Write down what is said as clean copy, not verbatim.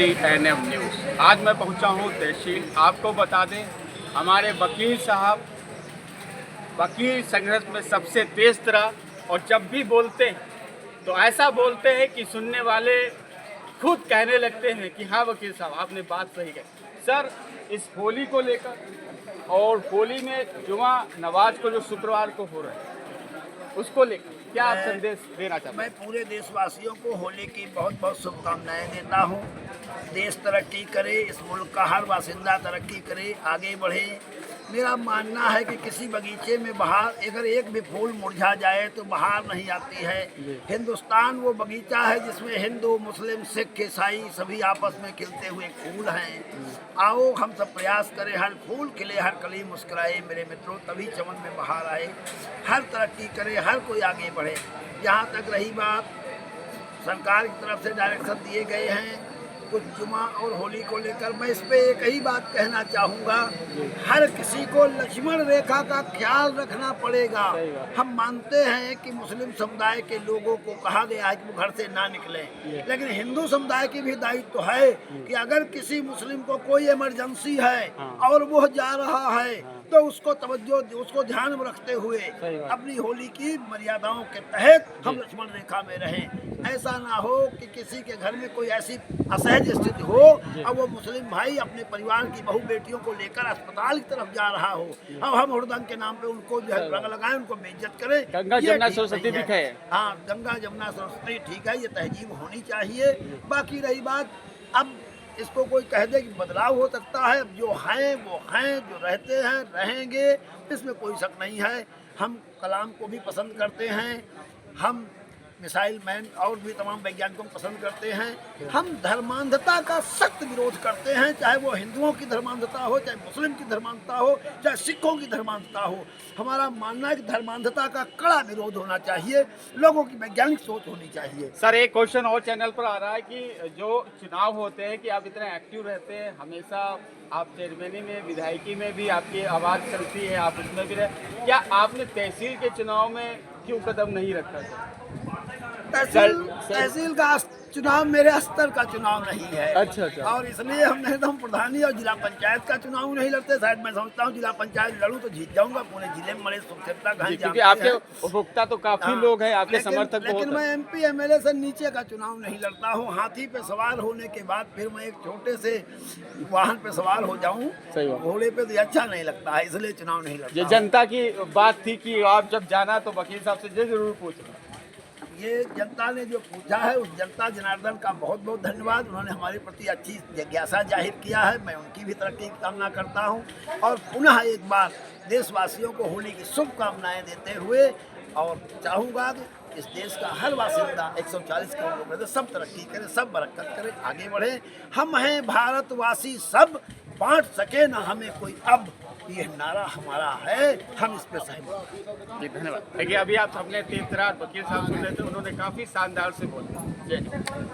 NM news. आज मैं पहुंचा हूं तहसील। आपको बता दें, हमारे वकील साहब वकील संघर्ष में सबसे तेज तरह, और जब भी बोलते हैं तो ऐसा बोलते हैं कि सुनने वाले खुद कहने लगते हैं कि हाँ वकील साहब आपने बात सही कही। सर, इस होली को लेकर और होली में जुमा नवाज को जो शुक्रवार को हो रहा है उसको लेकर क्या आप संदेश देना चाहते हैं? मैं पूरे देशवासियों को होली की बहुत बहुत शुभकामनाएं देता हूं। देश तरक्की करे, इस मुल्क का हर बासिंदा तरक्की करे, आगे बढ़े। मेरा मानना है कि किसी बगीचे में बहार, अगर एक भी फूल मुरझा जाए तो बहार नहीं आती है। हिंदुस्तान वो बगीचा है जिसमें हिंदू, मुस्लिम, सिख, ईसाई सभी आपस में खिलते हुए फूल हैं। आओ हम सब प्रयास करें, हर फूल खिले, हर कली मुस्कुराए मेरे मित्रों, तभी चमन में बहार आए। हर तरक्की करे, हर कोई आगे बढ़े। यहाँ तक रही बात, सरकार की तरफ से डायरेक्शन दिए गए हैं कुछ जुमा और होली को लेकर, मैं इस पे एक ही बात कहना चाहूँगा, हर किसी को लक्ष्मण रेखा का ख्याल रखना पड़ेगा। हम मानते हैं कि मुस्लिम समुदाय के लोगों को कहा गया है कि वो घर से ना निकलें, लेकिन हिंदू समुदाय की भी दायित्व तो है कि अगर किसी मुस्लिम को कोई इमरजेंसी है और वो जा रहा है तो उसको तवज्जो, उसको ध्यान में रखते हुए अपनी होली की मर्यादाओं के तहत हम लक्ष्मण रेखा में रहें। ऐसा ना हो कि किसी के घर में कोई ऐसी असहज स्थिति हो और वो मुस्लिम भाई अपने परिवार की बहू बेटियों को लेकर अस्पताल की तरफ जा रहा हो, अब हम हुड़दंग के नाम पे उनको जो है रंग लगाएं, उनको बेइज्जत करें। गंगा जमुना सरस्वती भी है। हाँ, गंगा जमुना सरस्वती ठीक है, ये तहजीब होनी चाहिए। बाकी रही बात, अब इसको कोई कह दे कि बदलाव हो सकता है, जो हैं वो हैं, जो रहते हैं रहेंगे, इसमें कोई शक नहीं है। हम कलाम को भी पसंद करते हैं, हम मिसाइल मैन और भी तमाम वैज्ञानिकों को पसंद करते हैं। हम धर्मांधता का सख्त विरोध करते हैं, चाहे वो हिंदुओं की धर्मांधता हो, चाहे मुस्लिम की धर्मांधता हो, चाहे सिखों की धर्मांधता हो। हमारा मानना है कि धर्मांधता का कड़ा विरोध होना चाहिए, लोगों की वैज्ञानिक सोच होनी चाहिए। सर, एक क्वेश्चन और चैनल पर आ रहा है कि जो चुनाव होते हैं कि आप इतने एक्टिव रहते हैं, हमेशा आप चेयरमैनी में, विधायकी में भी आपकी आवाज़ चलती है, आप उसमें भी रहे, क्या आपने तहसील के चुनाव में क्यों कदम नहीं रखा था? तहसील का चुनाव मेरे स्तर का चुनाव नहीं है। अच्छा। और इसलिए हमने तो हम प्रधानी और जिला पंचायत का चुनाव नहीं लड़ते। शायद मैं समझता हूँ जिला पंचायत लड़ूं तो जीत जाऊंगा, पूरे जिले में बड़े सुरक्षितता का, क्योंकि आपके उपभोक्ता तो काफी लोग हैं, आपके समर्थक। लेकिन मैं MP MLA से नीचे का चुनाव नहीं लड़ता हूँ। हाथी पे सवार होने के बाद फिर मैं एक छोटे से वाहन पे सवार हो जाऊँ, घोड़े पे, तो अच्छा नहीं लगता है, इसलिए चुनाव नहीं लड़ता। ये जनता की बात थी कि आप जब जाना तो वकील साहब से जरूर पूछना। ये जनता ने जो पूछा है, उस जनता जनार्दन का बहुत बहुत धन्यवाद। उन्होंने हमारे प्रति अच्छी जिज्ञासा जाहिर किया है, मैं उनकी भी तरक्की की कामना करता हूं। और पुनः एक बार देशवासियों को होली की शुभकामनाएं देते हुए, और चाहूँगा कि इस देश का हर बासिंदा 140 करोड़ लोग रहते, सब तरक्की करें, सब बरकत करें, आगे बढ़े। हम हैं भारतवासी, सब बांट सके ना हमें कोई अब, ये नारा हमारा है, हम इस पे सहमत। जी, धन्यवाद। देखिए, अभी आप अपने तीन वकील साहब सुन रहे थे, उन्होंने काफी शानदार से बोला। जय हिंद।